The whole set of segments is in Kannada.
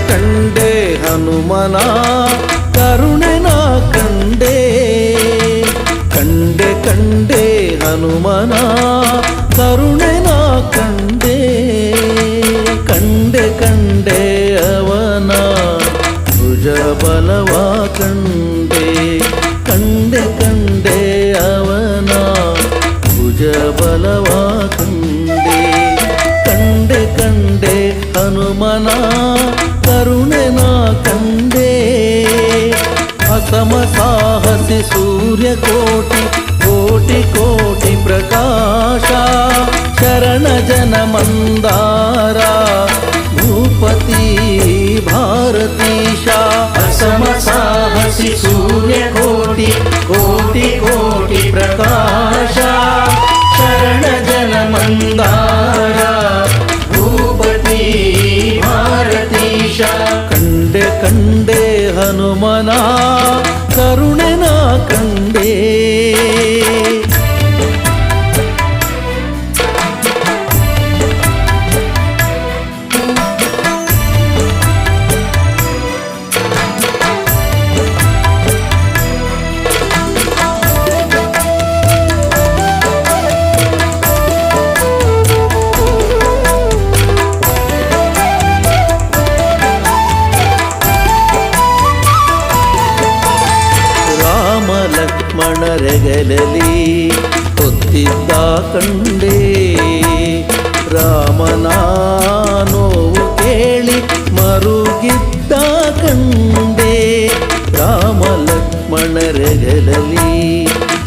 ಕಂಡೆ ಹನುಮನ ಕರುಣೆ ನಾ ಕಂಡೆ ಕಂಡೆ ಕಂಡೆ ಹನುಮನ ಕರುಣೆ ನಾ ಕಂಡೆ ಕಂಡೆ ಕಂಡೆ ಅವನ ಭುಜ ಬಲವ ಕಂಡೆ ಕಂಡೆ ಕಂಡೆ ಅವನ ಭುಜ ಬಲವ ಕಂಡೆ ಕಂಡೆ ಕಂಡೆ ಹನುಮನ ಕರುಣೆ ನಾ ಕಂಡೆ ಅಸಮ ಸಾಹಸಿ ಸೂರ್ಯ ಕೋಟಿ ಕೋಟಿ ಕೋಟಿ ಪ್ರಕಾಶ ಶರಣ ಜನ ಮಂದಾರ ಭೂಪತಿ ಭಾರತೀಶ ಅಸಮ ಸಾಹಸಿ ಸೂರ್ಯ ಕೋಟಿ ಕೋಟಿ ಕೋಟಿ ಪ್ರಕಾಶ ಶರಣ ಜನ ಮಂದಾರ ಭೂಪತಿ ಭಾರತೀಶ ಕಂಡೆ ಕಂಡೆ ಹನುಮನ ಕರುಣೆ ನಾ ಕಂಡೆ ಲಕ್ಷ್ಮಣರೆಗಲಲಿ ಹೊತ್ತಿದ್ದ ಕಂಡೆ ರಾಮನ ನೋವು ಕೇಳಿ ಮರುಗಿದ್ದ ಕಂಡೆ ರಾಮ ಲಕ್ಷ್ಮಣರೆಗಲಲಿ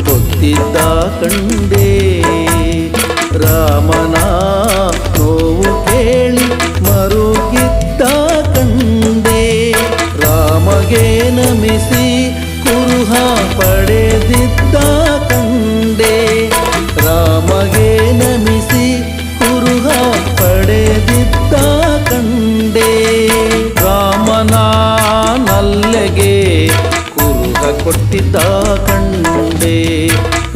ಹೊತ್ತಿದ್ದ ಕಂಡೆ ರಾಮನ ನೋವು ಕೇಳಿ ಮರುಗಿದ್ದ ಕಂಡೆ ರಾಮಗೆ ನಮಿಸಿ ಕುರುಹ ಪಡೆದಿದ್ದ ಕಂಡೆ ರಾಮಗೆ ನಮಿಸಿ ಕುರುಹ ಪಡೆದಿದ್ದ ಕಂಡೆ ರಾಮನ ನಲ್ಲೆಗೆ ಕುರುಹ ಕೊಟ್ಟಿದ್ದ ಕಂಡೆ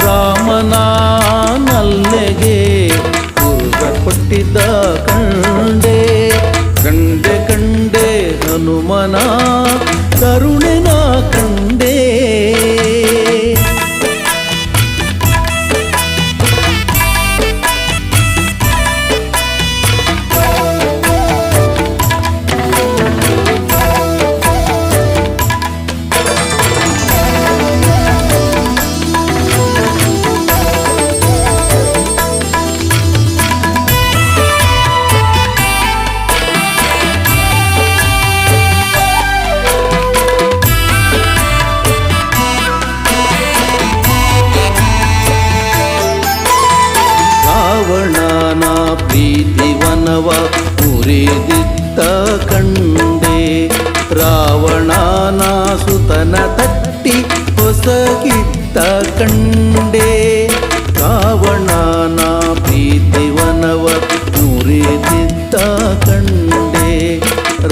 ರಾಮನ ನಲ್ಲೆಗೆ ಕುರುಹ ಕೊಟ್ಟಿದ್ದ ಕಂಡೆ ಕಂಡೆ ಕಂಡೆ ಹನುಮನ ಕರುಣೆ ನಾ ಕಂಡೆ ರಾವಣನ ಪ್ರೀತಿವನವ ಮುರಿದಿದ್ದ ಕಂಡೆ ರಾವಣನ ಸುತನ ತಟ್ಟಿ ಹೊಸಗಿದ್ದ ಕಂಡೆ ರಾವಣನ ಪ್ರೀತಿವನವ ಮುರಿದಿದ್ದ ಕಂಡೆ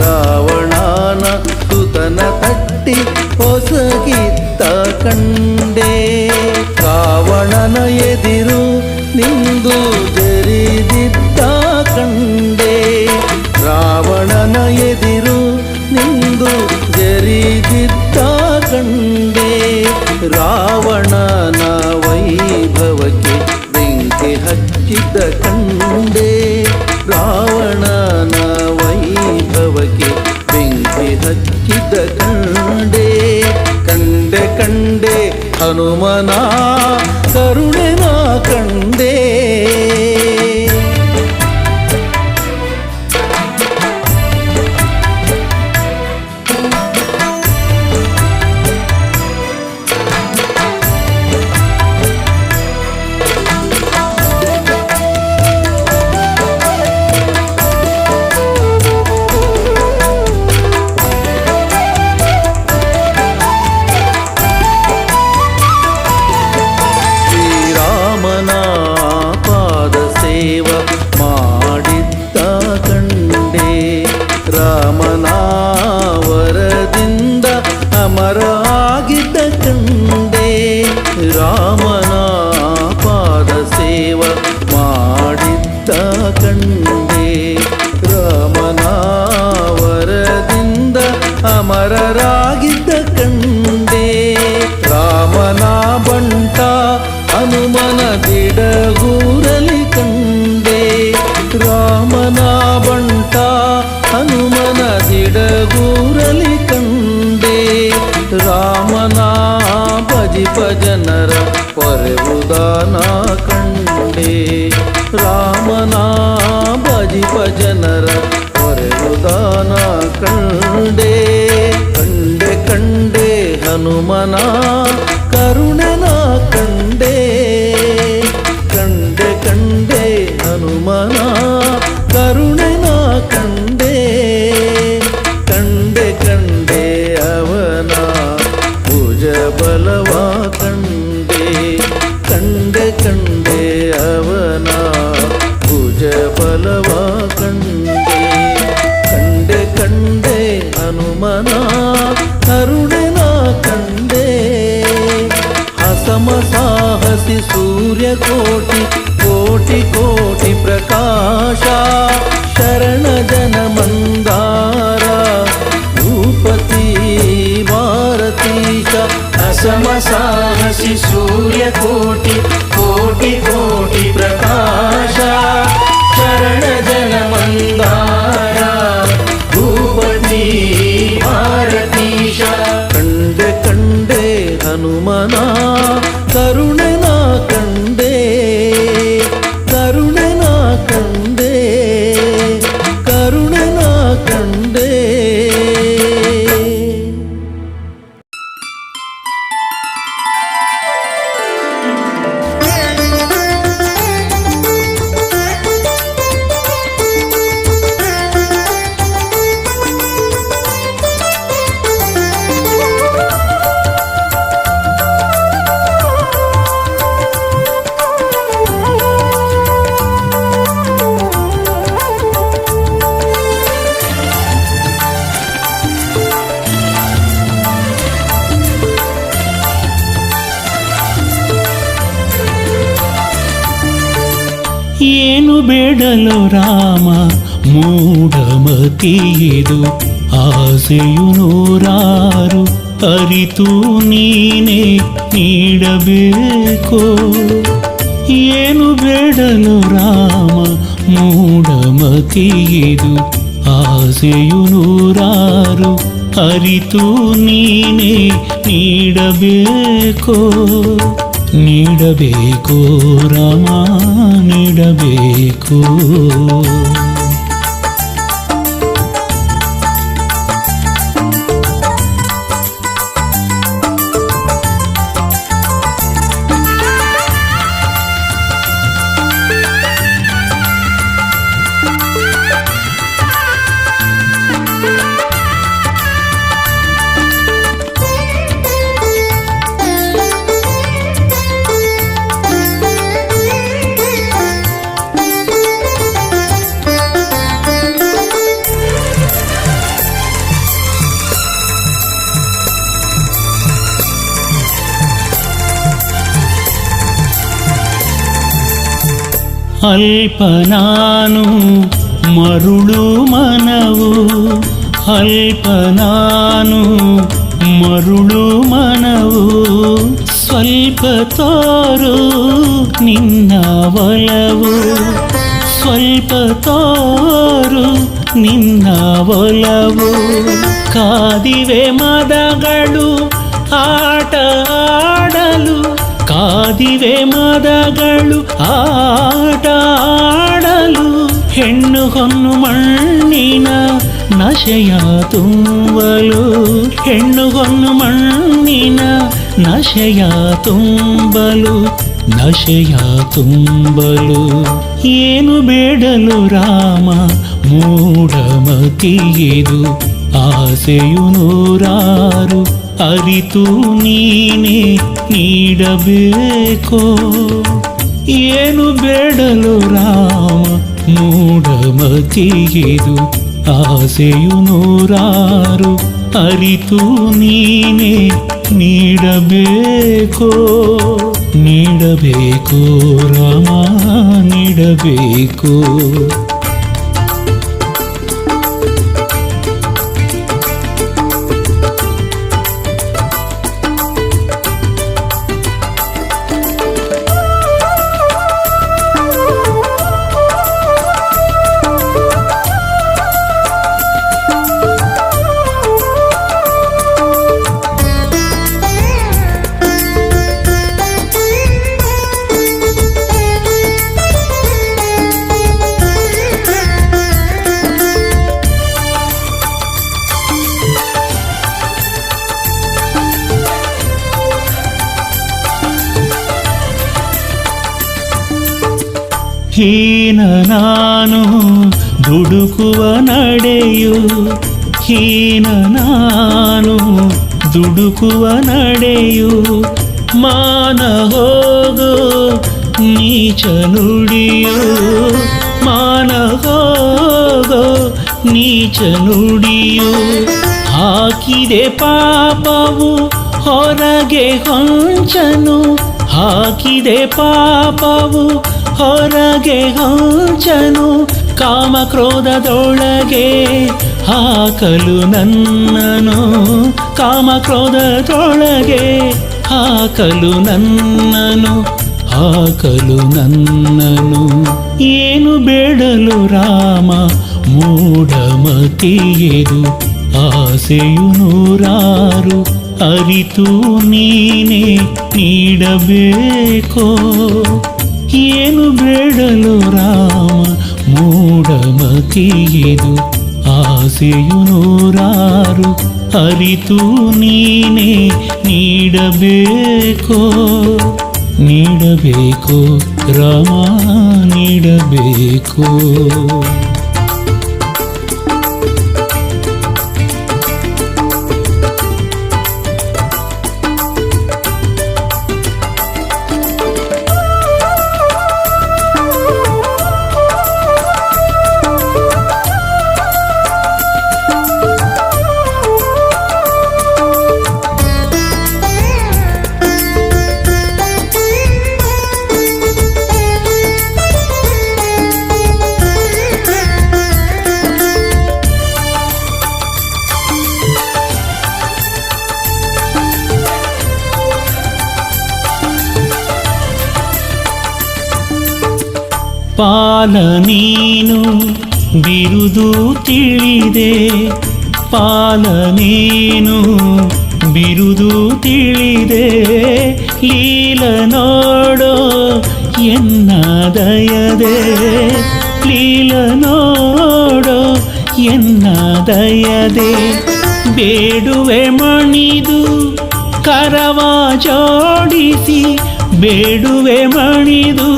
ರಾವಣನ ಸುತನ ತಟ್ಟಿ ಹೊಸಗಿದ್ದ ಕಂಡೆ ರಾವಣನ ಎದಿರು ನಿಂದು ಜರಿದಿದ್ದ ಕಂಡೆ ರಾವಣನ ಎದಿರು ನಿಂದು ಜರಿದಿದ್ದ ಕಂಡೆ ರಾವಣನ ವೈಭವಕ್ಕೆ ಬೆಂಕಿ ಹಚ್ಚಿದ್ದ ಕಂಡೆ ರಾವಣನ ವೈಭವಕ್ಕೆ ಬೆಂಕಿ ಹಚ್ಚಿದ್ದ ಕಂಡೆ ಕಂಡೆ ಕಂಡೆ ಹನುಮನ ಕರುಣೆ ನಾ ಕಂಡೆ ಅಮರರಾಗಿದ್ದ ಕಂಡೆ. ರಾಮನ ಬಂಟ ಹನುಮನ ದಿಡಗೂರಲಿ ಕಂಡೆ. ರಾಮನ ಬಂಟ ಹನುಮನ ದಿಡಗೂರಲಿ ಕಂಡೆ. ರಾಮನ ಭಜಿಪ ಜನರ ಪೊರೆವುದಾನ ಕಂಡೆ. ರಾಮನ ಭಜಿಪ ಜನರ ಪೊರೆವುದಾನ ಕಂಡೆ. ಕಂಡೆ ಕಂಡೆ ಹನುಮನ ಕರುಣೆನ ಕಂಡೆ. ಕಂಡೆ ಕಂಡೆ ಹನುಮನ ಕರುಣೆನ ಕಂಡೆ. ಕಂಡೆ ಕಂಡೆ ಅವನ ಭುಜ ಬಲವ ಕಂಡೆ. ಕಂಡೆ ಕಂಡೆ ಅವನ ಭುಜ ಬಲವ ಕಂಡೆ. ಕಂಡೆ ಕಂಡೆ ಹನುಮನ ಕರುಣೆನ ಕಂಡೆ. ಅಸಮ ಸಾಹಸಿ ಸೂರ್ಯಕೋಟಿ ಕೋಟಿ ಕೋಟಿ ಪ್ರಕಾಶ. ಶರಣ ಜನ ಮಂದಾರ ಭೂಪತಿ ಭಾರತೀಶ. ಅಸಮ ಸಾಹಸಿ ಸೂರ್ಯಕೋಟಿ ಕೋಟಿ ಕೋಟಿ ಪ್ರಕಾಶ. ಶರಣ ಜನ ಮಂದಾರ ಭೂಪತಿ ಭಾರತೀಶ. ಕಂಡೆ ಕಂಡೆ ಹನುಮನ ಕರುಣೆನ ಕಂಡೆ. ಕರುಣೆನ ಕಂಡೆ. ಕರುಣೆನ ಕಂಡೆ. ಏನು ಬೇಡಲು ರಾಮ ಮೂಢಮತಿಯಿದು. ಆಸೆಯು ನೂರಾರು ಅರಿತು ನೀನೇ ನೀಡಬೇಕು. ಏನು ಬೇಡಲು ರಾಮ ಮೂಢಮತಿಯಿದು. ಆಸೆಯು ನೂರಾರು ಅರಿತು ನೀನೇ ನೀಡಬೇಕು. ನೀಡಬೇಕು ರಾಮ ನೀಡಬೇಕು. ಅಲ್ಪ ನಾನು ಮರುಳು ಮನವು. ಅಲ್ಪ ನಾನು ಮರುಳು ಮನವು. ಸ್ವಲ್ಪ ತೋರು ನಿನ್ನ ಒಲವು. ಸ್ವಲ್ಪ ತೋರು ನಿನ್ನ ಒಲವು. ಕಾದಿವೆ ಮದಗಳು ಆಟ ಆಡಲು. ಕಾದಿವೆ ಮದಗಳು ಆಟ ಆಡಲು. ಹೆಣ್ಣು ಹೊನ್ನು ಮಣ್ಣಿನ ನಶೆಯ ತುಂಬಲು. ಹೆಣ್ಣು ಹೊನ್ನು ಮಣ್ಣಿನ ನಶೆಯ ತುಂಬಲು. ನಶೆಯ ತುಂಬಲು. ಏನು ಬೇಡಲು ರಾಮ ಮೂಢಮತಿಯಿದು. ಆಸೆಯು ನೂರಾರು ಅರಿತು ನೀನೇ ನೀಡಬೇಕು. ಏನು ಬೇಡಲು ರಾಮ ಮೂಢಮತಿಯಿದು. ಆಸೆಯು ನೂರಾರು ಅರಿತು ನೀನೇ ನೀಡಬೇಕು. ನೀಡಬೇಕು ರಾಮ ನೀಡಬೇಕು. ಹೀನ ನಾನು ದುಡುಕುವ ನಡೆಯು, ಹೀನ ನಾನು ದುಡುಕುವ ನಡೆಯು, ಮಾನ ಹೋಗೋ ನೀಚ ನುಡಿಯು, ಮಾನ ಹೋಗೋ ನೀಚ ನುಡಿಯು. ಹಾಕಿದೆ ಪಾಪವು ಹೊರಗೆ ಹೊಂಚನು, ಹಾಕಿದೆ ಪಾಪವು ಹೊರಗೆ ಹೊಂಚನು, ಕಾಮಕ್ರೋಧದೊಳಗೆ ಹಾಕಲು ನನ್ನನು, ಕಾಮಕ್ರೋಧದೊಳಗೆ ಹಾಕಲು ನನ್ನನು, ಹಾಕಲು ನನ್ನನು. ಏನು ಬೇಡಲು ರಾಮ ಮೂಢಮತಿಯೆದು, ಆಸೆಯು ನೂರಾರು ಅರಿತು ನೀನೇ ನೀಡಬೇಕೋ. ಏನು ಬೇಡಲು ರಾಮ ಮೂಢಮತಿಯೆದು, ಆಸೆಯು ನೂರಾರು ಅರಿತು ನೀನೇ ನೀಡಬೇಕೋ. ನೀಡಬೇಕೋ ರಾಮ ನೀಡಬೇಕೋ. ಪಾಲ ನೀನು ಬಿರುದು ತಿಳಿದೆ, ಪಾಲ ನೀನು ಬಿರುದು ತಿಳಿದೆ, ಲೀಲ ನೋಡೋ ಎನ್ನ ದಯದೆ, ಲೀಲ ನೋಡೋ ಎನ್ನ ದಯದೆ. ಬೇಡುವೆ ಮಣಿದು ಕರವ ಜೋಡಿಸಿ, ಬೇಡುವೆ ಮಣಿದು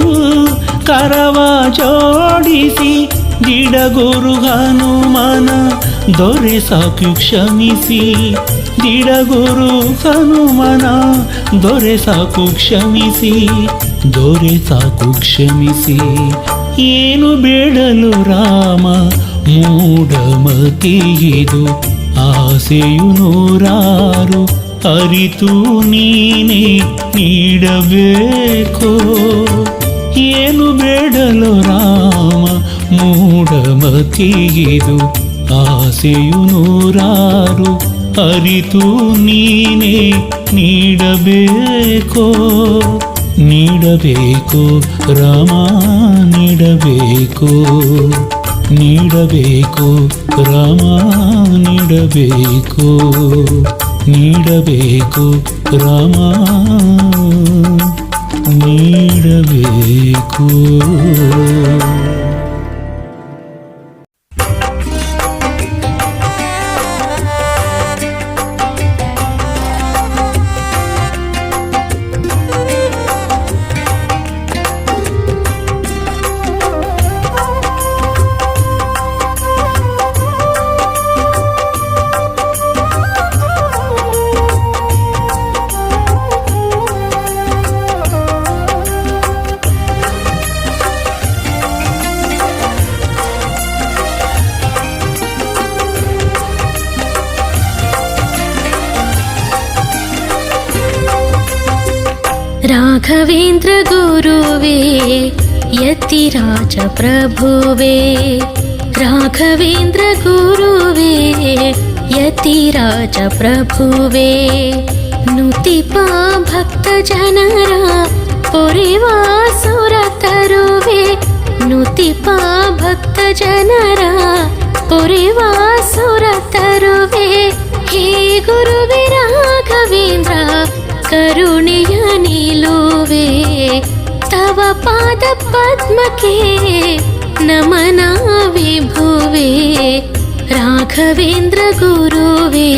ಕರವ ಜೋಡಿಸಿ, ದಿಡಗುರು ಹನುಮನ ದೊರೆ ಸಾಕು ಕ್ಷಮಿಸಿ, ದಿಡಗುರು ಹನುಮನ ದೊರೆ ಸಾಕು ಕ್ಷಮಿಸಿ, ದೊರೆ ಸಾಕು ಕ್ಷಮಿಸಿ. ಏನು ಬೇಡಲು ರಾಮ ಮೂಢಮತಿಯಿದು, ಆಸೆಯು ನೂರಾರು ಅರಿತು ನೀನೇ ನೀಡಬೇಕೋ. ಏನು ಬೇಡಲು ರಾಮ ಮೂಢಮತಿಯಿದು, ಆಸೆಯು ನೂರಾರು ಅರಿತು ನೀನೇ ನೀಡಬೇಕೋ. ನೀಡಬೇಕೋ ರಾಮ ನೀಡಬೇಕೋ, ನೀಡಬೇಕೋ ರಾಮ ನೀಡಬೇಕೋ, ನೀಡಬೇಕೋ ರಾಮ ನೀಡಬೇಕು. ರಾಘವೇಂದ್ರ ಗುರುವೇ ಯತಿರಾಜ ಪ್ರಭುವೇ, ರಾಘವೇಂದ್ರ ಗುರುವೇ ಯತಿರಾಜ ಪ್ರಭುವೇ, ನುತಿಪಾ ಭಕ್ತ ಜನರ ಪೊರೆವಾ ಸುರ ತರುವೆ, ನುತಿಪಾ ಭಕ್ತ ಜನರ ಪೊರೆವಾ ಸುರ ತರುವೆ. ಹೇ ಗುರುವೇ ರಾಘವೇಂದ್ರ ಕರುಣೆಯ ನಿಲುವೆ, ತವ ಪಾದ ಪದ್ಮಕ್ಕೆ ನಮನ ವಿಭುವೆ. ರಾಘವೇಂದ್ರ ಗುರುವೇ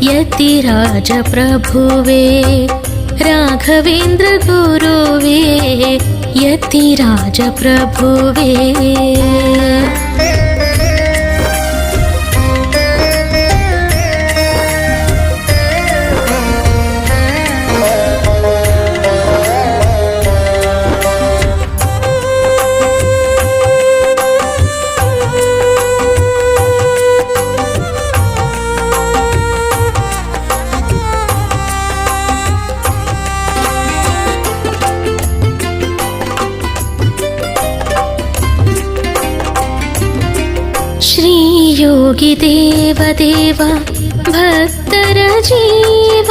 ಯತಿರಾಜ ಪ್ರಭುವೇ, ರಾಘವೇಂದ್ರ ಗುರುವೇ ಯತಿರಾಜ ಪ್ರಭುವೇ. ಶ್ರೀ ಯೋಗಿ ದೇವ ದೇವ ಭಕ್ತರ ಜೀವ,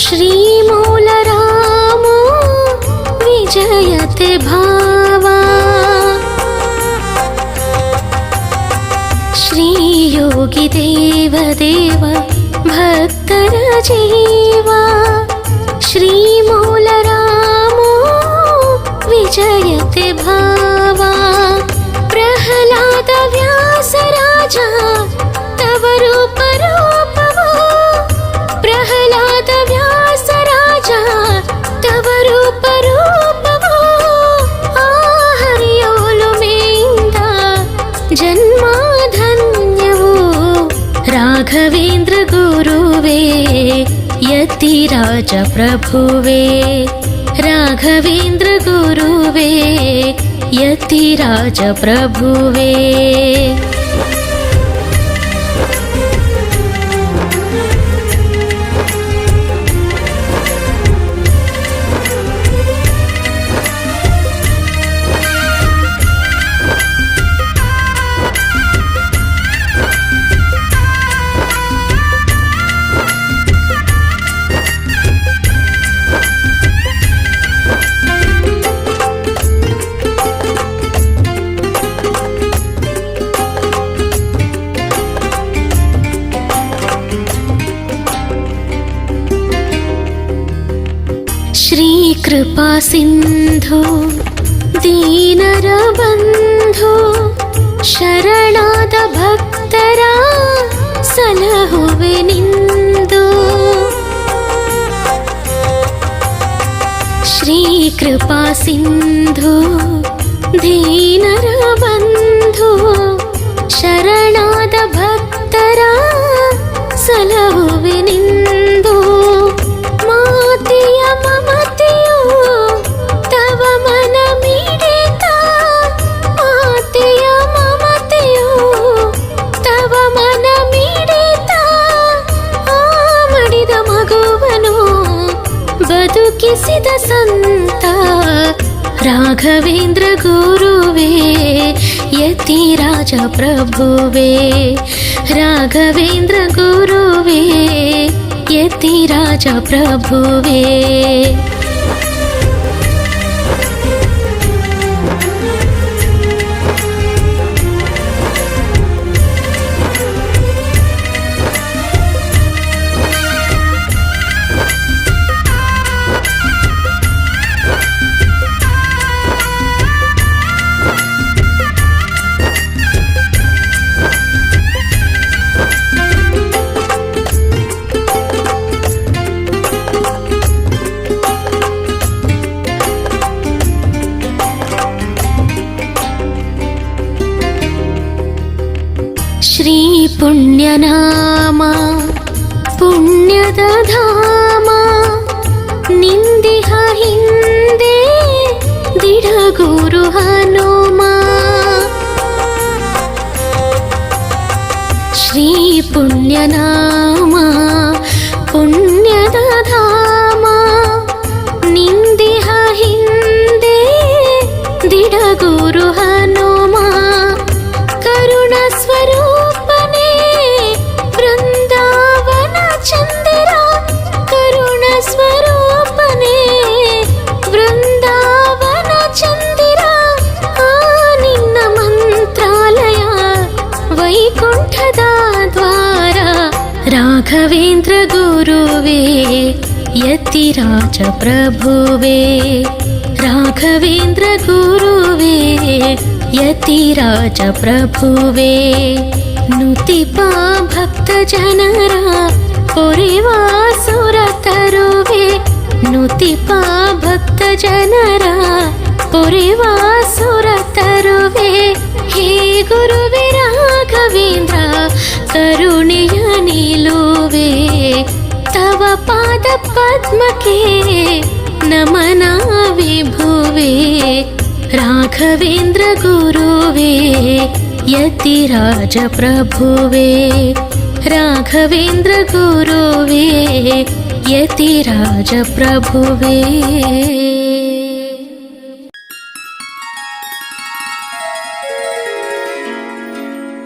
ಶ್ರೀ ಮೂಲ ರಾಮೋ ವಿಜಯತೆ ಭಾವ. ಶ್ರೀ ಯೋಗಿ ದೇವ ದೇವ ಭಕ್ತರ ಜೀವ, ಶ್ರೀ ಮೂಲ ರಾಮೋ ವಿಜಯತೆ ಭಾವ. ಪ್ರಹ್ಲಾದ ವ್ಯಾಸ ರಾಜ ತವ ರೂಪ ರೂಪವೋ, ಪ್ರಹ್ಲಾದ ವ್ಯಾಸ ರಾಜ ತವ ರೂಪ ರೂಪವೋ. ಆ ಹರಿಯೋಲುಮೆಯಿಂದ ಜನ್ಮಧನ್ಯವೋ, ರಾಘವೇಂದ್ರ ಗುರುವೇ ಯತಿರಾಜ ಪ್ರಭುವೇ. ರಾಘವೇಂದ್ರ ಗುರುವೇ ಯತಿರಾಜ ಪ್ರಭುವೇ. ಶ್ರೀ ಕೃಪಾ ಸಿಂಧು ದೀನರ ಬಂಧು, ಶರಣಾದ ಭಕ್ತರ ಸಲಹುವೆ ನಿಂದು. ಶ್ರೀ ಕೃಪಾ ಸಿಂಧು ದೀನರ ಬಂಧು, ಶರಣಾದ ಭಕ್ತರ ಸಲಹುವೆ ನಿಂದು. ಮಾತೆಯ ಮಮತೆಯು ತವ ಮನ ಮಿಡಿತ, ಮಾತೆಯ ಮಮತೆಯು ತವ ಮನ ಮಿಡಿತ. ಆ ಮಡಿದ ಮಗುವನು ಬದುಕಿಸಿದ ಸಂತ, ರಾಘವೇಂದ್ರ ಗುರುವೇ ಯತಿರಾಜ ಪ್ರಭುವೇ. ರಾಘವೇಂದ್ರ ಗುರುವೇ ಯತಿರಾಜ ಪ್ರಭುವೇ. ಶ್ರೀ ಪುಣ್ಯನಾಮ ಪುಣ್ಯದ ಧಾಮ, ನಿಂದಿಹ ಹಿಂದೆ ದಿಢಗುರು ಹನುಮ. ಶ್ರೀ ಪುಣ್ಯನಾಮ ಪುಣ್ಯದ ಧಾಮ, ನಿಂದಿಹ ಹಿಂದೆ ದಿಢಗುರು ಹನುಮ. ಕರುಣ ಸ್ವರೂಪನೇ ವೃಂದಾವನ ಚಂದಿರ, ಕರುಣ ಸ್ವರೂಪನೇ ವೃಂದಾವನ ಚಂದಿರ. ಆ ನಿನ್ನ ಮಂತ್ರಾಲಯ ವೈಕುಂಠದ ದ್ವಾರ, ರಾಘವೇಂದ್ರ ಗುರುವೇ ಯತಿರಾಜ ಪ್ರಭುವೇ. ರಾಘವೇಂದ್ರ ಗುರುವೇ ಯತಿರಾಜ ಪ್ರಭುವೇ. ನುತಿಪ ಭಕ್ತ ಜನರ ಪೊರೆವಾ ಸುರ ತರುವೆ, ನುತಿಪ ಭಕ್ತ ಜನರ ಪುರಿವಾಸುರ ತರುವೆ ಹೇ ಗುರುವೆ ರಾಘವೇಂದ್ರ ಕರುಣೆಯ ನಿಲುವೆ ತವ ಪಾದ ಪದ್ಮಕ್ಕೆ ನಮನ ವಿಭುವೆ ರಾಘವೇಂದ್ರ ಗುರುವೆ ಯತಿರಾಜ ಪ್ರಭುವೆ ರಾಘವೇಂದ್ರ ಗುರುವೆ ಯತಿರಾಜ ಪ್ರಭುವೆ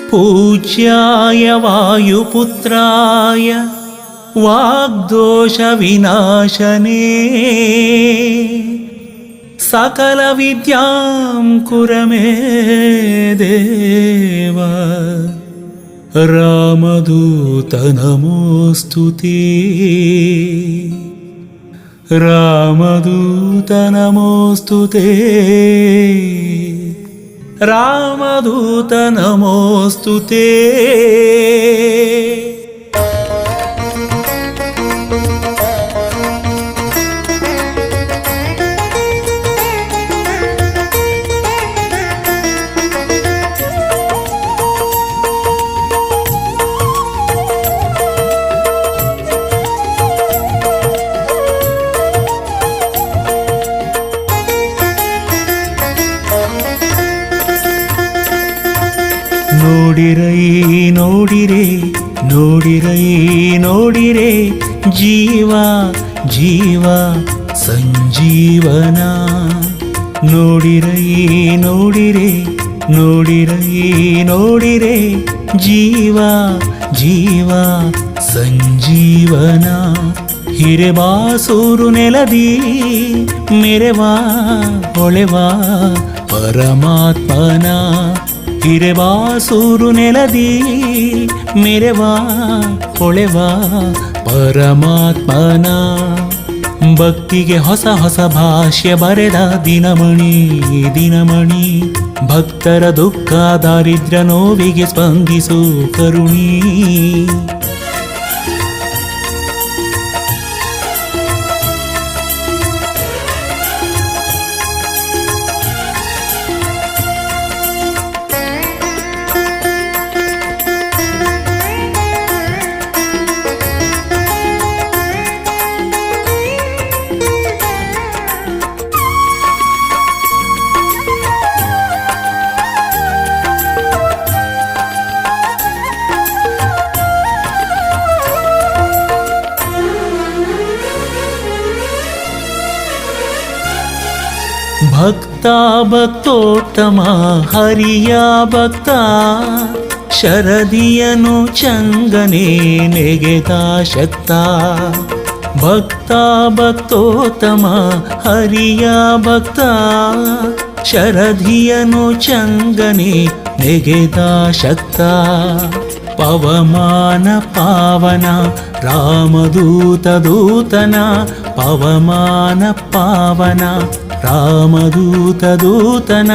पूज्याय वायुपुत्राय वाग्दोषविनाशने सकलविद्यां कुर मे देव रामदूत नमोऽस्तु ते रामदूत नमोऽस्तु ते रामदूत नमोऽस्तु ते ನೋಡಿರೈ ನೋಡಿರೆ ನೋಡಿರೈ ನೋಡಿರೆ ಜೀವ ಜೀವ ಸಂಜೀವನ ನೋಡಿರೈ ನೋಡಿರೆ ನೋಡಿರೈ ನೋಡಿರೆ ಜೀವ ಜೀವ ಸಂಜೀವನ ಹಿರೆಬಾಸೂರು ನೆಲದಿ ಮೆರೆವಾ ಹೊಳೆವಾ ಪರಮಾತ್ಮನ ಹಿರೆಬಾಸೂರು ನೆಲದಿ ಮೆರೆವಾ ಹೊಳೆವಾ ಪರಮಾತ್ಮನ ಭಕ್ತಿಗೆ ಹೊಸ ಹೊಸ ಭಾಷ್ಯ ಬರೆದ ದಿನಮಣಿ ದಿನಮಣಿ ಭಕ್ತರ ದುಃಖ ದಾರಿದ್ರ್ಯ ನೋವಿಗೆ ಸ್ಪಂದಿಸು ಕರುಣಿ ಭಕ್ತ ಭಕ್ತೋತ್ತಮ ಹರಿಯ ಭಕ್ತ ಶರದಿಯನು ಚಂಗನೆ ನೆಗೆದ ಶಕ್ತ ಭಕ್ತ ಭಕ್ತೋತ್ತಮ ಹರಿಯ ಭಕ್ತ ಶರದಿಯನು ಚಂಗನೆ ನೆಗೆದ ಶಕ್ತ ಪವಮಾನ ಪಾವನ ರಾಮದೂತ ದೂತನ ಪವಮಾನ ಪಾವನ ರಾಮದೂತ ದೂತನ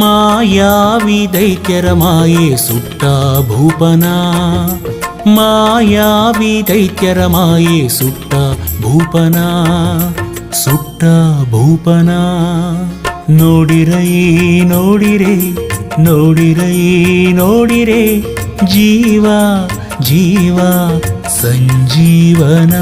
ಮಾಯಾವಿ ದೈತ್ಯರ ಮಾಯೆ ಸುಟ್ಟ ಭೂಪನ ಮಾಯಾವಿ ದೈತ್ಯರ ಮಾಯೆ ಸುಟ್ಟ ಭೂಪನ ಸುಟ್ಟ ಭೂಪನ ನೋಡಿರೈ ನೋಡಿರೆ ನೋಡಿರೈ ನೋಡಿರೆ ಜೀವ ಜೀವ ಸಂಜೀವನ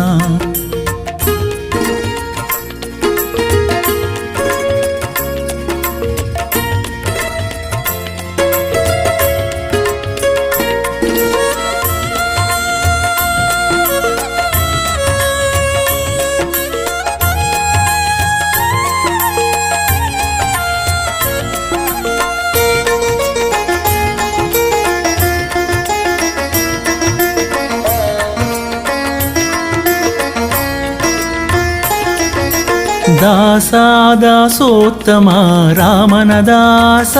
ದಾಸ ದಾಸೋತ್ತಮ ರಾಮನ ದಾಸ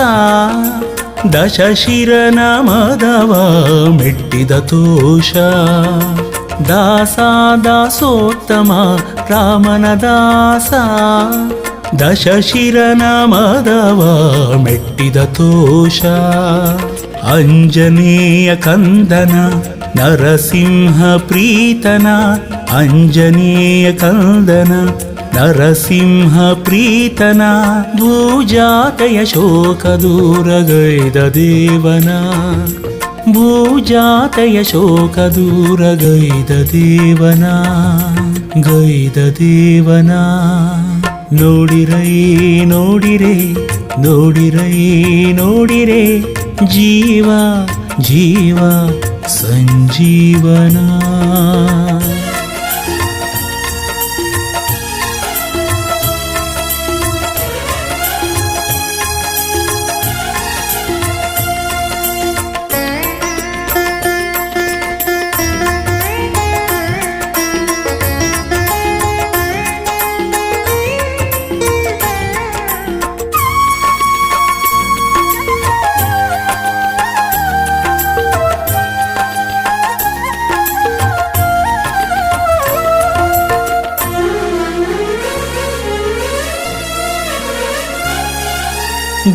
ದಶಶಿರನ ಮದವ ಮೆಟ್ಟಿದ ತೋಷ ದಾಸ ದಾಸೋತ್ತಮ ರಾಮನ ದಾಸ ದಶಶಿರನ ಮದವ ಮೆಟ್ಟಿದ ತೋಷ ಅಂಜನೇಯ ಕಂದನ ನರಸಿಂಹ ಪ್ರೀತನ ಅಂಜನೇಯ ಕಂದನ ನರಸಿಂಹ ಪ್ರೀತನ ಭೂಜಾತೆಯ ಶೋಕ ದೂರಗೈದ ದೇವನ ಭೂಜಾತೆಯ ಶೋಕ ದೂರಗೈದ ದೇವನ ಗೈದ ದೇವನ ನೋಡಿರೈ ನೋಡಿರೆ ನೋಡಿರೈ ನೋಡಿರೆ ಜೀವ ಜೀವ ಸಂಜೀವನ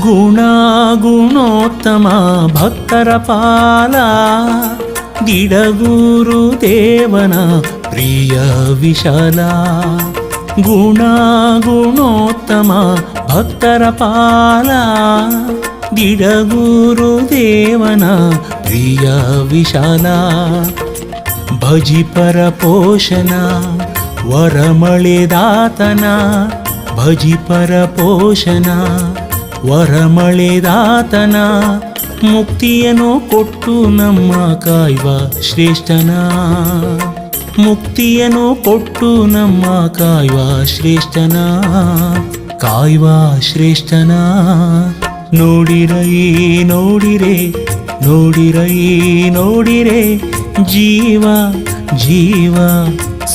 ಗುಣ ಗುಣೋತ್ತಮ ಭಕ್ತರ ಪಾಲ ದಿಡಗೂರು ದೇವನ ಪ್ರಿಯ ವಿಶಾಲ ಗುಣ ಗುಣೋತ್ತಮ ಭಕ್ತರ ಪಾಲ ದಿಡಗೂರು ದೇವನ ಪ್ರಿಯ ವಿಶಾಲ ಭಜಿಪರ ಪೋಷಣ ವರಮಳೆದಾತನ ಭಜಿಪರ ಪೋಷಣ ವರಮಳೆದಾತನ ಮುಕ್ತಿಯನ್ನು ಕೊಟ್ಟು ನಮ್ಮ ಕಾಯ್ವ ಶ್ರೇಷ್ಠನ ಮುಕ್ತಿಯನ್ನು ಕೊಟ್ಟು ನಮ್ಮ ಕಾಯ್ವ ಶ್ರೇಷ್ಠನ ಕಾಯ್ವ ಶ್ರೇಷ್ಠನ ನೋಡಿರೈ ನೋಡಿರೆ ನೋಡಿರೈ ನೋಡಿರೆ ಜೀವ ಜೀವ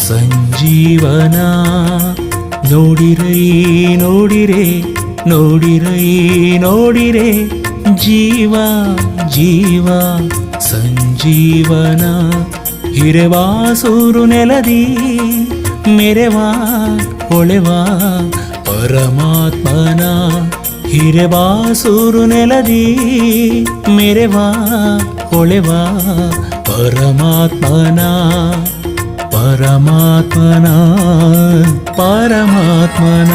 ಸಂಜೀವನ ನೋಡಿರೈ ನೋಡಿರೆ ನೋಡಿರೈ ನೋಡಿರೆ ಜೀವ ಜೀವ ಸಂಜೀವನ ಹಿರೆವಾಸೂರು ನೆಲದಿ ಮೆರೆವಾ ಹೊಳೆವಾ ಪರಮಾತ್ಮನ ಹಿರೆವಾಸೂರು ನೆಲದಿ ಮೆರೆವಾ ಹೊಳೆವಾ ಪರಮಾತ್ಮನ ಪರಮಾತ್ಮನ ಪರಮಾತ್ಮನ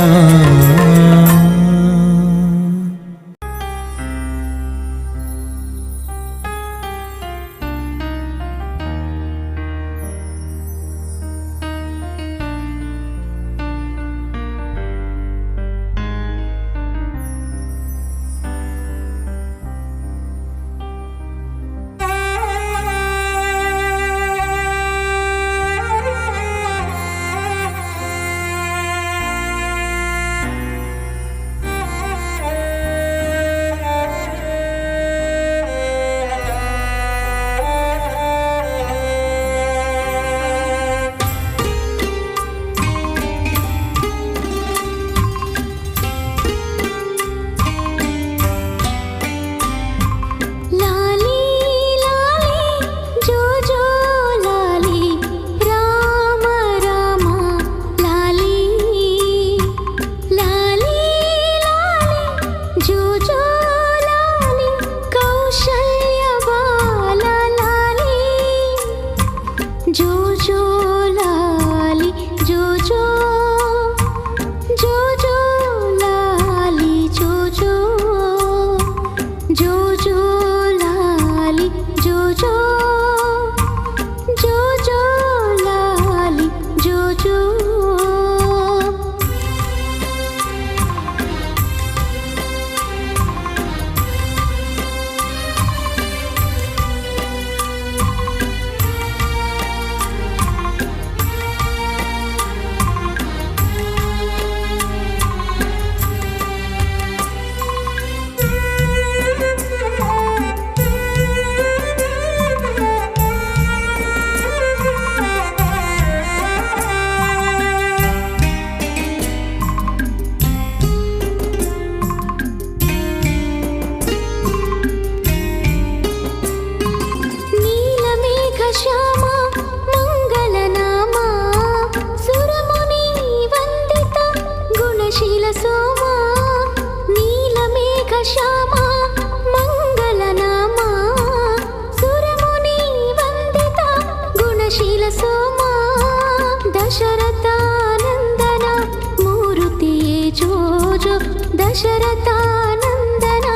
ದಶರಥಾನಂದನ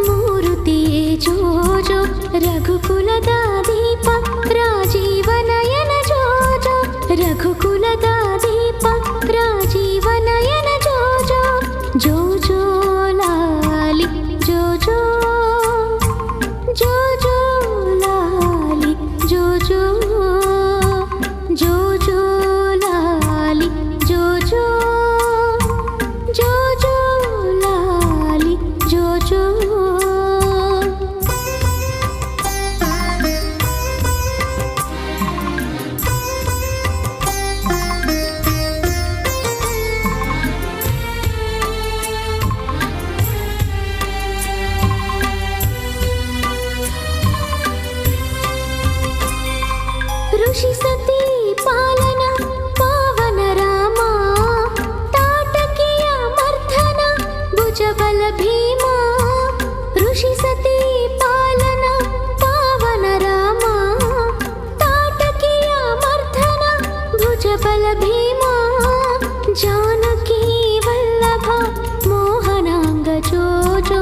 ಮೂರುತಿಯೇ ಜೋ ಜೋ, ರಘುಕುಲದ ದೀಪ ರಾಜೀವನಯನ ಜೋ ಜೋ, ರಘುಕುಲದ ದೀಪ ರಾಜೀವನಯನ ಜೋ ಜೋ, ಜೋ ಜೋ ಲಾಲಿ ಜೋ ಜೋ, ಜೋ ಜೋ ಲಾಲಿ ಜೋ ಜೋ, ಜೋ ಜೋ ಲಾಲಿ ಜೋ ಜೋ, ಜೋ ಜೋ ಲಾಲಿ ಜೋ ಜೋ. ಋಷಿ ಸತಿ ಪಾಲನ ಪಾವನ ರಾಮ, ತಾಟಕಿಯ ಮರ್ಧನ ಭುಜಬಲ ಭೀಮ, ಋಷಿ ಸತಿ ಪಾಲನ ಪಾವನ ರಾಮ, ತಾಟಕಿಯ ಮರ್ಧನ ಭುಜಬಲ ಭೀಮ, ಜಾನಕಿ ವಲ್ಲಭ ಮೋಹನಾಂಗ ಜೋ ಜೋ,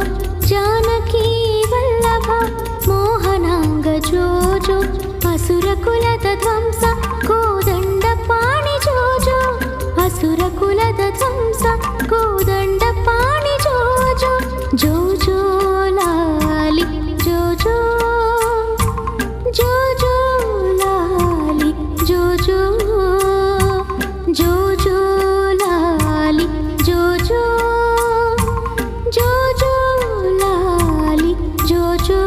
ಜಾನಕಿ ವಲ್ಲಭ ಮೋಹನಾಂಗ ಜೋ ಜೋ, ಅಸುರ ಕುಲದ ಧ್ವಂಸ ಕೋದಂಡ ಪಾಣಿ ಜೋ ಜೋ, ಅಸುರ ಕುಲದ ಧ್ವಂಸ ಕೋದಂಡ ಪಾಣಿ ಜೋ ಜೋ, ಜೋ ಜೋ ಲಾಲಿ ಜೋ ಜೋ, ಜೋ ಜೋ ಲಾಲಿ ಜೋ ಜೋ, ಜೋ ಜೋ ಲಾಲಿ ಜೋ ಜೋ, ಜೋ ಜೋ ಲಾಲಿ ಜೋ ಜೋ.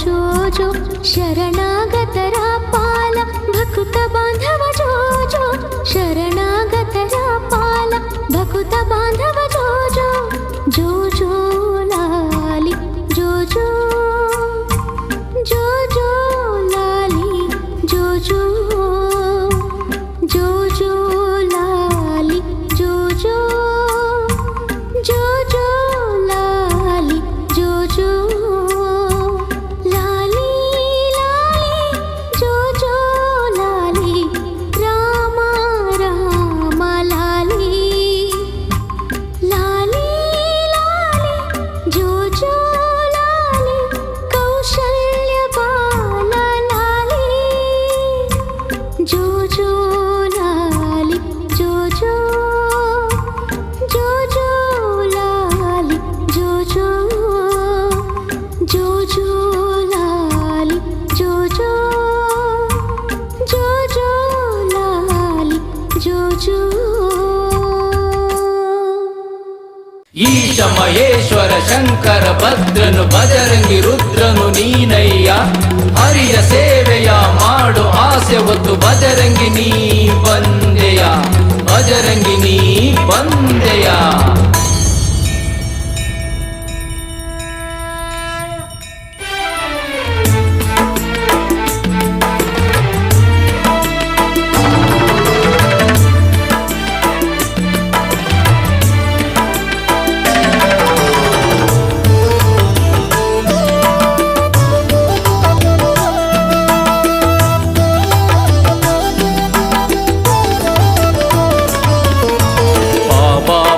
ಜೋ ಜೋ, ಶರಣಾಗತರ ಪಾಲ ಭಕುತ ಬಾಂಧವ ಜೋ ಜೋ, ಶರಣಾಗತರ ಪಾಲ ಭಕುತ ಬಾಂಧವ ಜೋ ಜೋ, ಜೋ ಜೋ ಲಾಲಿ ಜೋ ಜೋ, ಜೋ ಜೋ ಲಾಲಿ ಜೋ ಜೋ, ಜೋ ಜೋ ಲಾಲಿ ಜೋ ಜೋ, ಜೋ ಜೋ ಲಾಲಿ ಜೋ ಜೋ, ಲಾಲಿ ಲಾಲಿ ಜೋ ಜೋ ಲಾಲಿ, ರಾಮ ರಾಮ ಲಾಲಿ, ಲಾಲಿ ಲಾಲಿ ಜೋ ಜೋ ಲಾಲಿ, ಕೌಶಲ್ಯ ಬಾಲ ಲಾಲಿ, ಜೋ ಜೋ ಲಾಲಿ ಜೋ ಜೋ, ಜೋ ಜೋ ಲಾಲಿ ಜೋ ಜೋ, ಜೋ ಜೋ ಲಾಲಿ ಜೋ ಜೋ, ಜೋ ಜೋ ಲಾಲಿ ಜೋ ಜೋ. ಈಶ ಮಹೇಶ್ವರ ಶಂಕರ ಭದ್ರನು ಬಜರಂಗಿ ರುದ್ರನು ನೀನಯ್ಯ, ಹರಿಯ ಸೇವೆಯ ಮಾಡು ಆಸೆ ಹೊತ್ತು ಬಜರಂಗಿ ನೀ ಬಂದೆಯ, ಬಜರಂಗಿ ನೀ ಬಂದೆಯ.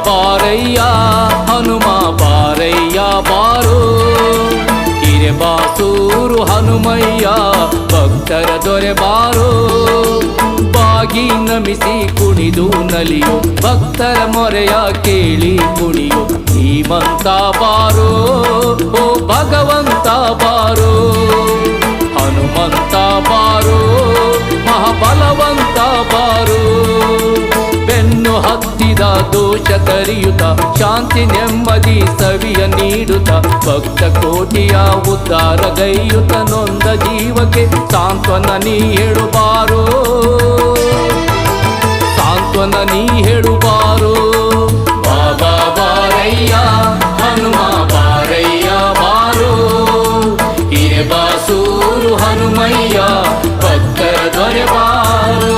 ಬಾರಯ್ಯ ಹನುಮ ಬಾರಯ್ಯ ಬಾರು, ಹಿರೆ ಬಾಸೂರು ಹನುಮಯ್ಯ ಭಕ್ತ ಭಕ್ತರ ದೊರೆ ಬಾರೋ ಬಾಗಿ ನಮಿಸಿ ಕುಣಿದು ನಲಿಯೋ ಭಕ್ತರ ಮೊರೆಯ ಕೇಳಿ ಕುಣಿಯೋ ಧೀಮಂತ ಬಾರೋ ಓ ಭಗವಂತ ಬಾರೋ ಹನುಮಂತ ಬಾರೋ ಮಹಾಬಲವಂತ ಬಾರೋ ಬೆನ್ನು ಹತ್ತಿದ ದೋಷ ತರಿಯುತ್ತ ಶಾಂತಿ ನೆಮ್ಮದಿ ಸವಿಯ ನೀಡುತ್ತ ಭಕ್ತ ಕೋಟಿಯ ಉದ್ಧಾರಗೈಯುತ್ತ ನೊಂದ ಜೀವಕ್ಕೆ ಸಾಂತ್ವನ ನೀ ಹೇಳುಬಾರೋ ಸಾಂತ್ವನ ನೀ ಹೇಳುಬಾರೋ ಬಾಬಾ ಬಾರಯ್ಯ ಹನುಮ ಬಾರಯ್ಯ ಬಾರೋ ಹಿರೇಬಾಸೂರು ಹನುಮಯ್ಯ ಭಕ್ತರ ದೊರೆ ಬಾರೋ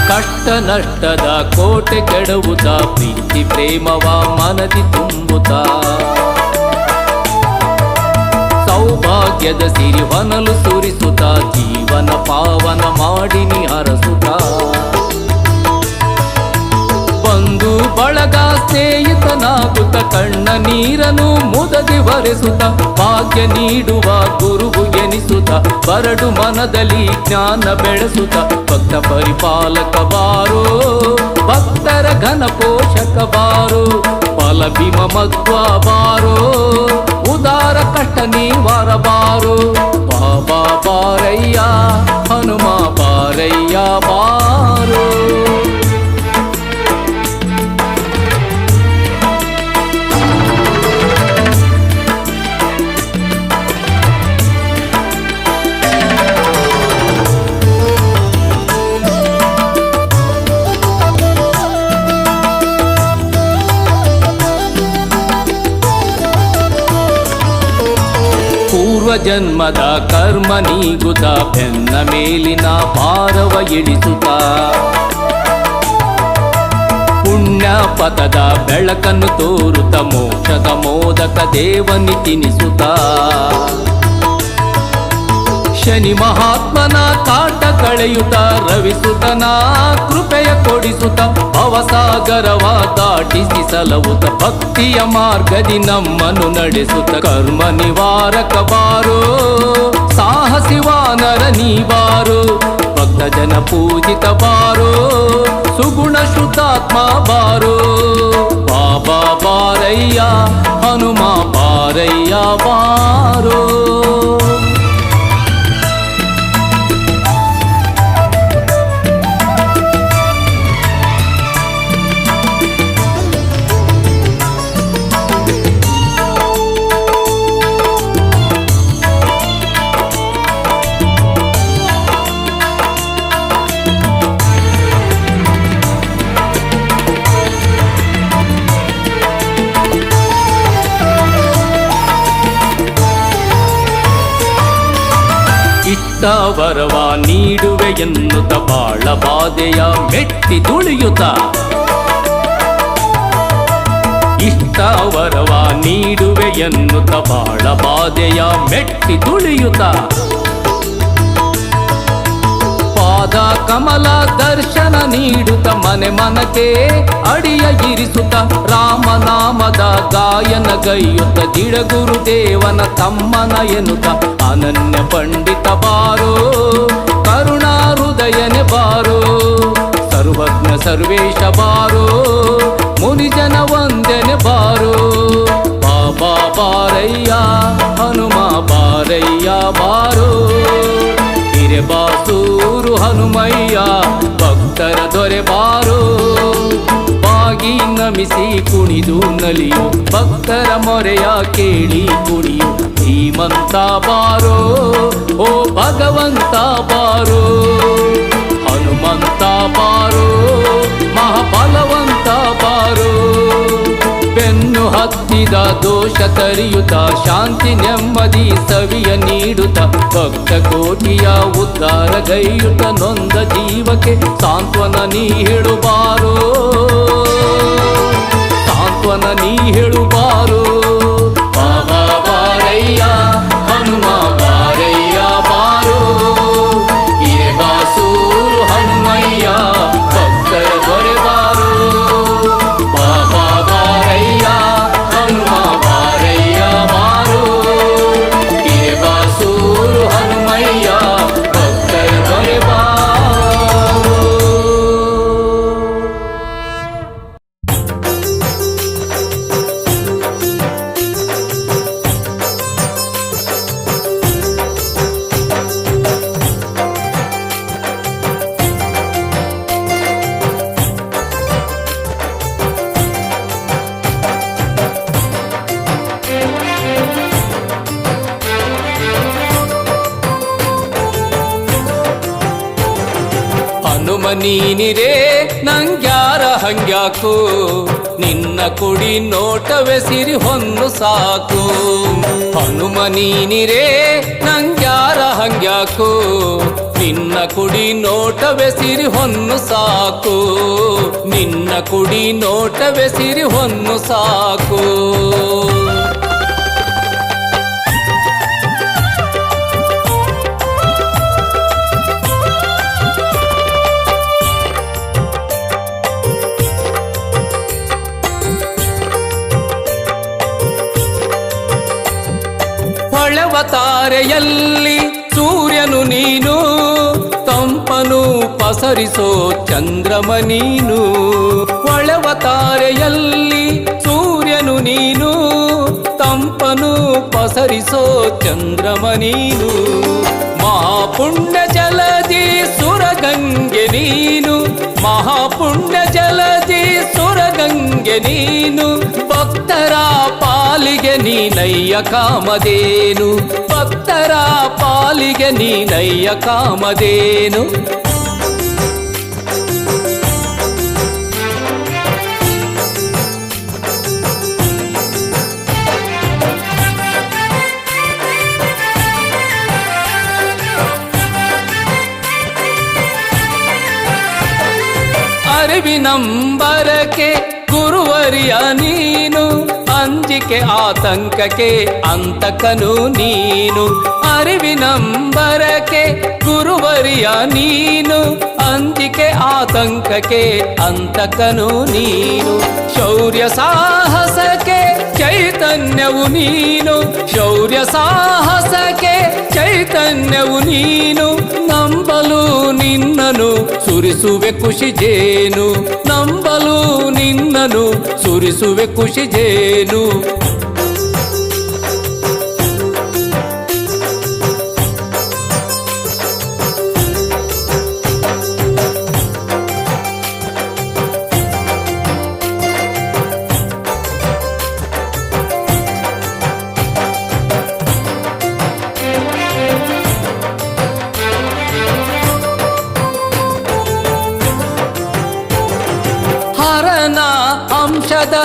ಕಷ್ಟ ನಷ್ಟದ ಕೋಟೆ ಕೆಡವುತ್ತ ಪ್ರೀತಿ ಪ್ರೇಮವ ಮನದಿ ತುಂಬುತ್ತ ಸೌಭಾಗ್ಯದ ಸಿರಿ ಹೊನಲು ಸುರಿಸುತ್ತ ಜೀವನ ಪಾವನ ಮಾಡಿನಿ ಹರಸುತ್ತ ಬಂಧು ಬಳಗ ಸ್ನೇಹಿತನಾಗುತ್ತ ಕಣ್ಣ ನೀರನು ಮುದದಿ ವರೆಸುತ್ತ ಭಾಗ್ಯ ನೀಡುವ ಗುರುವು ಎನಿಸುತ್ತ ಬರಡು ಮನದಲ್ಲಿ ಜ್ಞಾನ ಬೆಳೆಸುತ್ತ ಭಕ್ತ ಪರಿಪಾಲಕ ಬಾರೋ ಭಕ್ತರ ಘನ ಪೋಷಕ ಬಾರೋ ಫಲ ಭೀಮ ಮಧ್ವ ಬಾರೋ ಉದಾರ ಕಷ್ಟ ನಿವಾರ ಬಾರೋ ಬಾಬಾ ಬಾರಯ್ಯ ಹನುಮ ಬಾರಯ್ಯ ಬಾರೋ ಜನ್ಮದ ಕರ್ಮ ನೀಗುತ್ತ ಬೆನ್ನ ಮೇಲಿನ ಭಾರವ ಇಳಿಸುತ್ತ ಪುಣ್ಯ ಪದದ ಬೆಳಕನ್ನು ತೋರುತ್ತ ಮೋಕ್ಷದ ಮೋದಕ ದೇವನಿ ತಿನಿಸುತ್ತ ಶನಿ ಮಹಾತ್ಮನ ಕಾಟ ಕಳೆಯುತ್ತ ರವಿಸುತನ ಕೃಪೆಯ ಕೊಡಿಸುತ್ತ ಭವಸಾಗರವ ದಾಟಿಸಿ ಸಲವುತ್ತ ಭಕ್ತಿಯ ಮಾರ್ಗದಿ ನಮ್ಮನ್ನು ನಡೆಸುತ್ತ ಕರ್ಮ ನಿವಾರಕ ಬಾರೋ ಸಾಹಸಿ ವಾನರ ನೀ ಬಾರೋ ಭಕ್ತ ಜನ ಪೂಜಿತ ಬಾರೋ ಸುಗುಣ ಶುದ್ಧಾತ್ಮ ಬಾರೋ ಬಾಬಾ ಬಾರಯ್ಯ ಹನುಮ ಬಾರಯ್ಯ ಬಾರೋ ವರವ ನೀಡುವೆ ಎನ್ನುತ್ತ ಬಾಳ ಬಾಧೆಯ ಮೆಟ್ಟಿ ತುಳಿಯುತ್ತ ಇಷ್ಟ ವರವ ನೀಡುವೆ ಎನ್ನುತ್ತ ಬಾಳ ಬಾಧೆಯ ಮೆಟ್ಟಿ ತುಳಿಯುತ್ತ ಪಾದ ಕಮಲ ದರ್ಶನ ನೀಡುತ್ತ ಮನೆ ಮನಕ್ಕೆ ಅಡಿಯ ಇರಿಸುತ್ತ ರಾಮನಾಮದ ಗಾಯನ ಗೈಯುತ್ತ ದಿಡಗುರು ದೇವನ ತಮ್ಮನ ಎನ್ನುತ್ತ ಅನನ್ಯ ಪಂಡಿತ ಬಾರೋ ಕರುಣಾ ಹೃದಯನೆ ಬಾರೋ ಸರ್ವಜ್ಞ ಸರ್ವೇಶ ಬಾರೋ ಮುನಿಜನ ವಂದನೆ ಬಾರೋ ಬಾಬಾ ಬಾರಯ್ಯ ಹನುಮ ಬಾರಯ್ಯ ಬಾರೋ ಹಿರೇಬಾಸೂರು ಹನುಮಯ್ಯ ಭಕ್ತರ ದೊರೆ ಬಾರೋ ಬಾಗಿ ನಮಿಸಿ ಕುಣಿದು ನಲಿಯು ಭಕ್ತರ ಮೊರೆಯ ಕೇಳಿ ಕುಣಿಯು ಧೀಮಂತ ಬಾರೋ ಓ ಭಗವಂತ ಬಾರೋ ಹನುಮಂತ ಬಾರೋ ಮಹಾಬಲವಂತ ಬಾರೋ ಬೆನ್ನು ಬೆನ್ನು ಹತ್ತಿದ ದೋಷ ತರಿಯುತ್ತ ಶಾಂತಿ ನೆಮ್ಮದಿ ಸವಿಯ ನೀಡುತ್ತ ಭಕ್ತ ಕೋಟಿಯ ಉದ್ಧಾರಗೈಯುತ್ತ ನೊಂದ ಜೀವಕ್ಕೆ ಸಾಂತ್ವನ ನೀ ಹೇಳುಬಾರೋ, ಸಾಂತ್ವನ ನೀ ಹೇಳುಬಾರೋ. ಬಾಬಾ ಬಾರಯ್ಯ ಹನುಮ ಬಾರಯ್ಯ ಬಾರೋ, ಹಿರೇ ಬಾಸೂರು ಹನುಮಯ್ಯ ಭಕ್ತರ ದೊರೆ ಬಾರೋ. ಬಾಬಾ ಬಾರಯ್ಯ ಹನುಮ ಬಾರಯ್ಯ ಬಾರೋ, ಹಿರೇ ಬಾಸೂರು ಹನುಮಯ್ಯ ಭಕ್ತರ ದೊರೆ ಬಾರೋ. ಹನುಮ ನೀನಿರೇ ನಂಗ್ಯಾರ ಹಂಗ್ಯಾಕು, ನಿನ್ನ ಕುಡಿ ನೋಟವೇ ಸಿರಿ ಹೊನ್ನು ಸಾಕು. ಹನುಮ ನೀನಿರೇ ನಂಗ್ಯಾರ ಹಂಗ್ಯಾಕು, ನಿನ್ನ ಕುಡಿ ನೋಟವೇ ಸಿರಿ ಹೊನ್ನು ಸಾಕು. ನಿನ್ನ ಕುಡಿ ನೋಟವೇ ಸಿರಿ ಹೊನ್ನು ಸಾಕು. ಹೊಳೆವ ತಾರೆಯಲ್ಲಿ ಸೂರ್ಯನು ನೀನು, ತಂಪನು ಪಸರಿಸೋ ಚಂದ್ರಮ ನೀನು. ಹೊಳೆವ ತಾರೆಯಲ್ಲಿ ಸೂರ್ಯನು ನೀನು, ತಂಪನು ಪಸರಿಸೋ ಚಂದ್ರಮ ನೀನು. ಮಹಾಪುಣ್ಯ ಜಲದಿ ಸುರಗಂಗೆ ನೀನು, ಮಹಾಪುಣ್ಯ ಜಲದಿ ಸುರಗಂಗೆ ನೀನು. ಭಕ್ತರ ಪಾಲಿಗೆ ನೀನಯ್ಯ ಕಾಮಧೇನು, ಭಕ್ತರ ಪಾಲಿಗೆ ನೀನಯ್ಯ ಕಾಮಧೇನು. ಅರಿವಿನಂಬರಕ್ಕೆ ಗುರುವರಿಯ ನೀನು, ಅಂಜಿಕೆ ಆತಂಕಕ್ಕೆ ಅಂತಕನು ನೀನು. ಅರಿವಿನಂಬರಕ್ಕೆ ಗುರುವರಿಯ ನೀನು, ಅಂಜಿಕೆ ಆತಂಕಕ್ಕೆ ಅಂತಕನು ನೀನು. ಶೌರ್ಯ ಸಾಹಸಕ್ಕೆ ಚೈತನ್ಯವು ನೀನು, ಶೌರ್ಯ ಸಾಹಸಕ್ಕೆ ಚೈತನ್ಯವು ನೀನು. ನಂಬಲು ನಿನ್ನನು ಸುರಿಸುವೆ ಖುಷಿ ಜೇನು, ನಂಬಲು ನಿನ್ನನು ಸುರಿಸುವೆ ಖುಷಿ ಜೇನು. ಹರನ ಅಂಶದ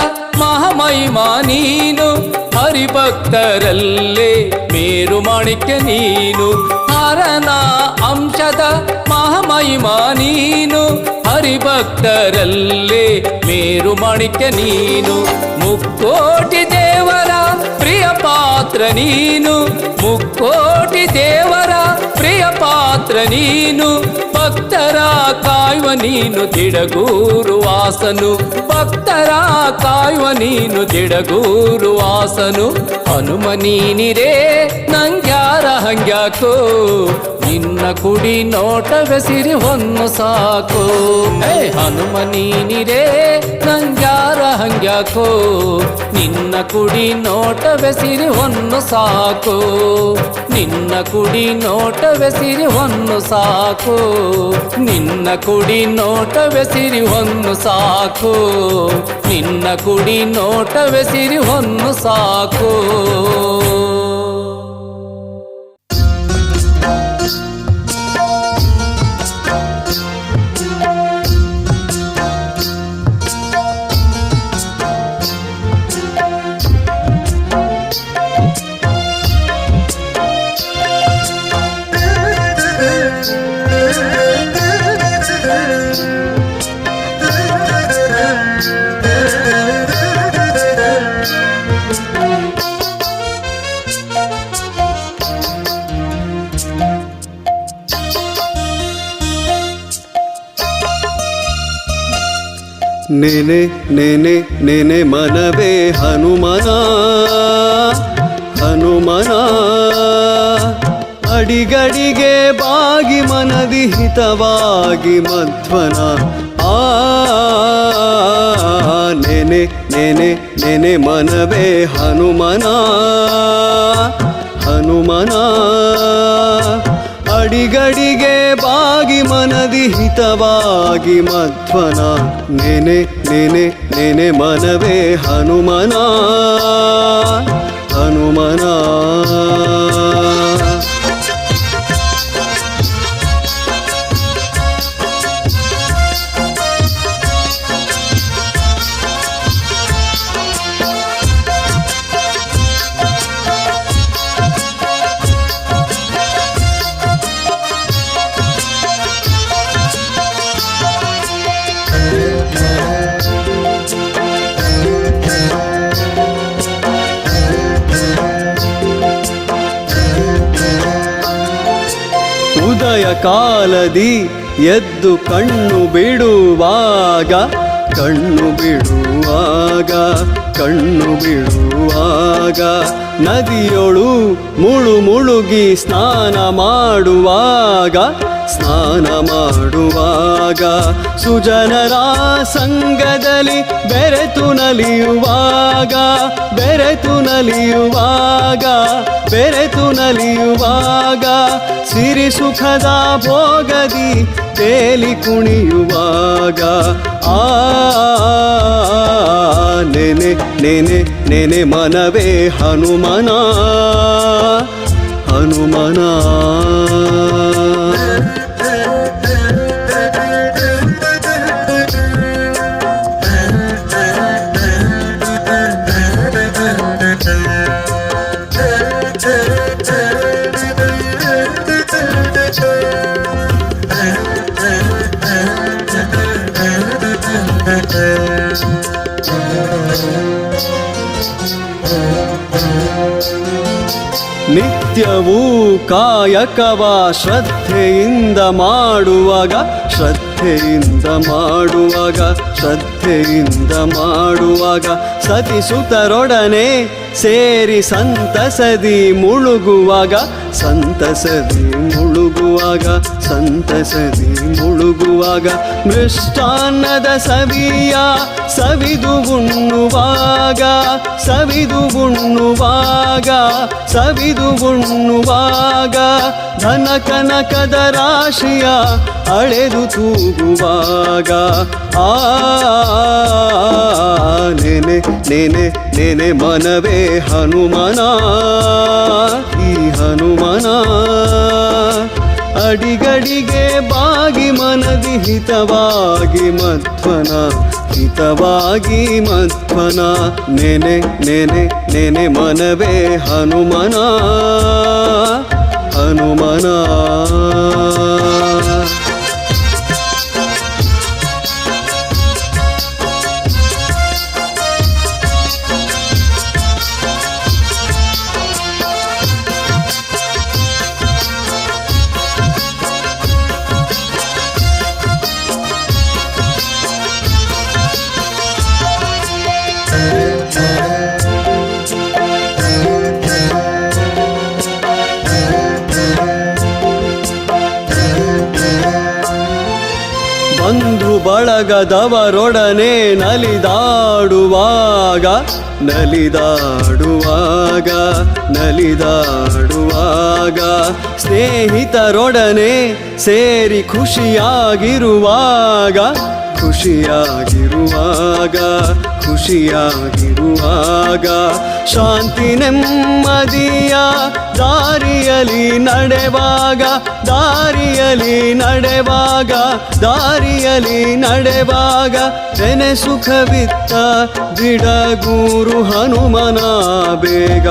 ಮಹಾಮಹಿಮಾ ನೀನು, ಹರಿಭಕ್ತರಲ್ಲೇ ಮೇರು ಮಾಣಿಕ್ಯ ನೀನು. ಹರನ ಅಂಶದ ಮಹಾಮಹಿಮಾ ನೀನು, ಹರಿಭಕ್ತರಲ್ಲೇ ಮೇರು ಮಾಣಿಕ್ಯ ನೀನು. ಮುಕ್ಕೋಟಿ ದೇವರ ಪ್ರಿಯ ಪಾತ್ರ ನೀನು, ಮುಕ್ಕೋಟಿ ದೇವರ ಪ್ರಿಯ ಪಾತ್ರ ನೀನು. ಭಕ್ತರ ಕಾಯುವ ನೀನು ದಿಡಗೂರು ವಾಸನು, ಭಕ್ತರ ಕಾಯುವ ನೀನು ದಿಡಗೂರು ವಾಸನು. ಹನುಮ ನೀನಿರೇ ನಂಗ್ಯಾರ ಹಂಗ್ಯಾಕೋ, ನಿನ್ನ ಕುಡಿ ನೋಟವೇ ಸಿರಿ ಹೊನ್ನು ಸಾಕು. ಹನುಮ ನೀನಿರೇ ನಂಗ್ಯಾರ ಹಂಗ್ಯಾಕೋ, ನಿನ್ನ ಕುಡಿ ನೋಟವೇ ಸಿರಿ ಹೊನ್ನು ಸಾಕು. ನಿನ್ನ ಕುಡಿ ನೋಟವೇ ಸಿರಿ ಹೊನ್ನು ಸಾಕು, ನಿನ್ನ ಕುಡಿ ನೋಟವೇ ಸಿರಿ ಹೊನ್ನು ಸಾಕು. ನಿನ್ನ ಕುಡಿ ನೋಟವೇ ಸಿರಿ ಹೊನ್ನು ಸಾಕು. ನೆನೆ ನೆನೆ ನೆನೆ ಮನವೇ ಹನುಮನ ಹನುಮನ ಅಡಿಗಡಿಗೆ ಬಾಗಿ ಮನದಿ ಹಿತವಾಗಿ ಮಧ್ವನ ನೆನೆ ನೆನೆ ನೆನೆ ಮನವೇ ಹನುಮನ ಹನುಮನ ಅಡಿಗಡಿಗೆ ಬಾಗಿ ಮನದಿ ಹಿತವಾಗಿ ಮಧ್ವನ ನೆನೆ ನೆನೆ ನೆನೆ ಮನವೇ ಹನುಮನ ಹನುಮನ ಉದಯ ಕಾಲದಿ ಎದ್ದು ಕಣ್ಣು ಬಿಡುವಾಗ ಕಣ್ಣು ಬಿಡುವಾಗ ಕಣ್ಣು ಬಿಡುವಾಗ ನದಿಯೊಳು ಮುಳು ಮುಳುಗಿ ಸ್ನಾನ ಮಾಡುವಾಗ ಸ್ನಾನ ಮಾಡುವಾಗ ಸುಜನರ ಸಂಗದಲ್ಲಿ ಬೆರೆತು ನಲಿಯುವಾಗ ಬೆರೆತು ನಲಿಯುವಾಗ ಬೆರೆತು ನಲಿಯುವಾಗ ಸಿರಿ ಸುಖದ ಭೋಗದಿ ತೇಲಿ ಕುಣಿಯುವಾಗ ನೆನೆ ನೆನೆ ನೆನೆ ಮನವೇ ಹನುಮನ ಹನುಮನ ನಿತ್ಯವೂ ಕಾಯಕವ ಶ್ರದ್ಧೆಯಿಂದ ಮಾಡುವಾಗ ಶ್ರದ್ಧೆಯಿಂದ ಮಾಡುವಾಗ ಶ್ರದ್ಧೆಯಿಂದ ಮಾಡುವಾಗ ಸತಿಸುತರೊಡನೆ ಸೇರಿ ಸಂತಸದಿ ಮುಳುಗುವಾಗ ಸಂತಸದಿ ಮುಳುಗುವಾಗ ಸಂತಸದಿ ಮುಳುಗುವಾಗ ಮೃಷ್ಟಾನ್ನದ ಸವಿಯ ಸವಿದು ಉಣ್ಣುವಾಗ ಸವಿದು ಉಣ್ಣುವಾಗ ಸವಿದು ಉಣ್ಣುವಾಗ ಧನ ಕನಕದ ರಾಶಿಯ ಅಳೆದು ತೂಗುವಾಗ ನೆನೆ ನೆನೆ ನೆನೆ ಮನವೇ ಹನುಮನ ಈ ಹನುಮನ ಅಡಿಗಡಿಗೆ ಬಾಗಿ ಮನದಿ ಹಿತವಾಗಿ ಮಧ್ವನ ಹಿತವಾಗಿ ಮಧ್ವನ ನೆನೆ ನೆನೆ ನೆನೆ ಮನವೇ ಹನುಮನ ಹನುಮನ ಬಂಧು ಬಳಗದವರೊಡನೆ ನಲಿದಾಡುವಾಗ ನಲಿದಾಡುವಾಗ ನಲಿದಾಡುವಾಗ ಸ್ನೇಹಿತರೊಡನೆ ಸೇರಿ ಖುಷಿಯಾಗಿರುವಾಗ ಖುಷಿಯಾಗಿರುವಾಗ ಖುಷಿಯಾಗಿರುವಾಗ ಶಾಂತಿ ನೆಮ್ಮದಿಯ ದಾರಿಯಲಿ ನಡೆವಾಗ ದಾರಿಯಲಿ ನಡೆವಾಗ ದಾರಿಯಲಿ ನಡೆವಾಗ ನೆನೆ ಸುಖವಿತ್ತ ಬಿಡಗೂರು ಹನುಮನ ಬೇಗ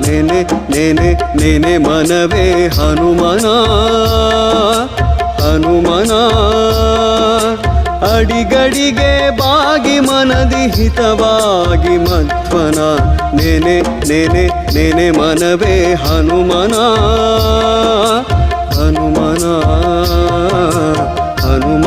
ನೆನೆ ನೆನೆ ನೆನೆ ಮನವೇ ಹನುಮನ ಹನುಮನ ಅಡಿಗಡಿಗೆ ಬಾಗಿ ಮನದಿ ಹಿತವಾಗಿ ಮಧ್ವನ ನೆನೆ ನೆನೆ ನೆನೆ ಮನವೇ ಹನುಮನ ಹನುಮನ ಹನುಮ